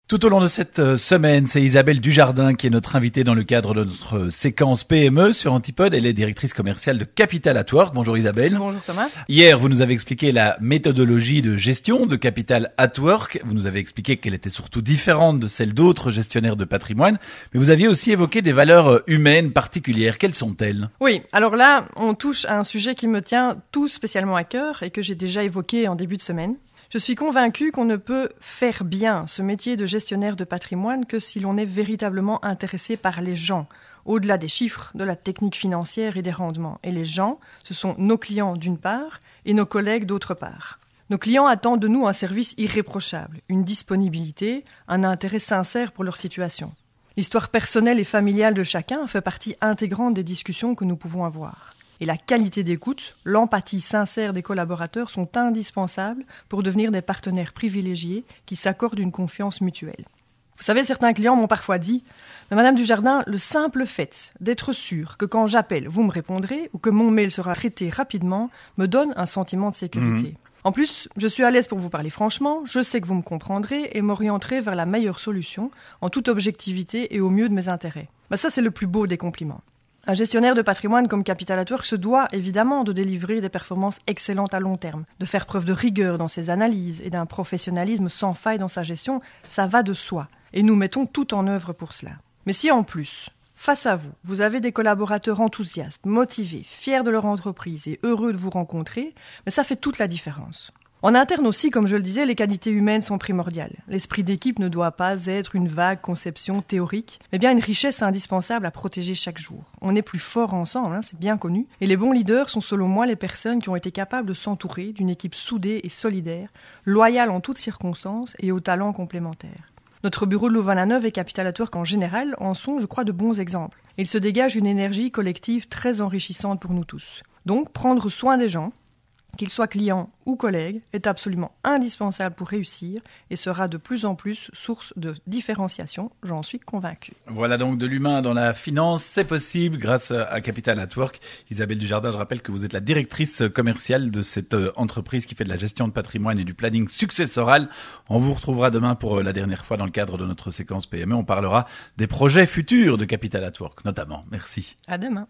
Tout au long de cette semaine, c'est Isabelle Dujardin qui est notre invitée dans le cadre de notre séquence PME sur Antipode. Elle est directrice commerciale de Capital at Work. Bonjour Isabelle. Bonjour Thomas. Hier, vous nous avez expliqué la méthodologie de gestion de Capital at Work. Vous nous avez expliqué qu'elle était surtout différente de celle d'autres gestionnaires de patrimoine. Mais vous aviez aussi évoqué des valeurs humaines particulières. Quelles sont-elles ? Oui, alors là, on touche à un sujet qui me tient tout spécialement à cœur et que j'ai déjà évoqué en début de semaine. Je suis convaincue qu'on ne peut faire bien ce métier de gestionnaire de patrimoine que si l'on est véritablement intéressé par les gens, au-delà des chiffres, de la technique financière et des rendements. Et les gens, ce sont nos clients d'une part et nos collègues d'autre part. Nos clients attendent de nous un service irréprochable, une disponibilité, un intérêt sincère pour leur situation. L'histoire personnelle et familiale de chacun fait partie intégrante des discussions que nous pouvons avoir. Et la qualité d'écoute, l'empathie sincère des collaborateurs sont indispensables pour devenir des partenaires privilégiés qui s'accordent une confiance mutuelle. Vous savez, certains clients m'ont parfois dit « Mais Madame Dujardin, le simple fait d'être sûr que quand j'appelle, vous me répondrez ou que mon mail sera traité rapidement me donne un sentiment de sécurité. En plus, je suis à l'aise pour vous parler franchement, je sais que vous me comprendrez et m'orienterez vers la meilleure solution en toute objectivité et au mieux de mes intérêts. » Ça, c'est le plus beau des compliments. Un gestionnaire de patrimoine comme Capital at Work se doit évidemment de délivrer des performances excellentes à long terme, de faire preuve de rigueur dans ses analyses et d'un professionnalisme sans faille dans sa gestion, ça va de soi. Et nous mettons tout en œuvre pour cela. Mais si en plus, face à vous, vous avez des collaborateurs enthousiastes, motivés, fiers de leur entreprise et heureux de vous rencontrer, ça fait toute la différence. En interne aussi, comme je le disais, les qualités humaines sont primordiales. L'esprit d'équipe ne doit pas être une vague conception théorique, mais bien une richesse indispensable à protéger chaque jour. On est plus fort ensemble, c'est bien connu. Et les bons leaders sont selon moi les personnes qui ont été capables de s'entourer d'une équipe soudée et solidaire, loyale en toutes circonstances et aux talents complémentaires. Notre bureau de Louvain-la-Neuve et Capital at Work en général en sont, je crois, de bons exemples. Il se dégage une énergie collective très enrichissante pour nous tous. Donc, prendre soin des gens, qu'ils soient clients ou collègues, est absolument indispensable pour réussir et sera de plus en plus source de différenciation, j'en suis convaincue. Voilà donc de l'humain dans la finance, c'est possible grâce à Capital at Work. Isabelle Dujardin, je rappelle que vous êtes la directrice commerciale de cette entreprise qui fait de la gestion de patrimoine et du planning successoral. On vous retrouvera demain pour la dernière fois dans le cadre de notre séquence PME. On parlera des projets futurs de Capital at Work notamment. Merci. À demain.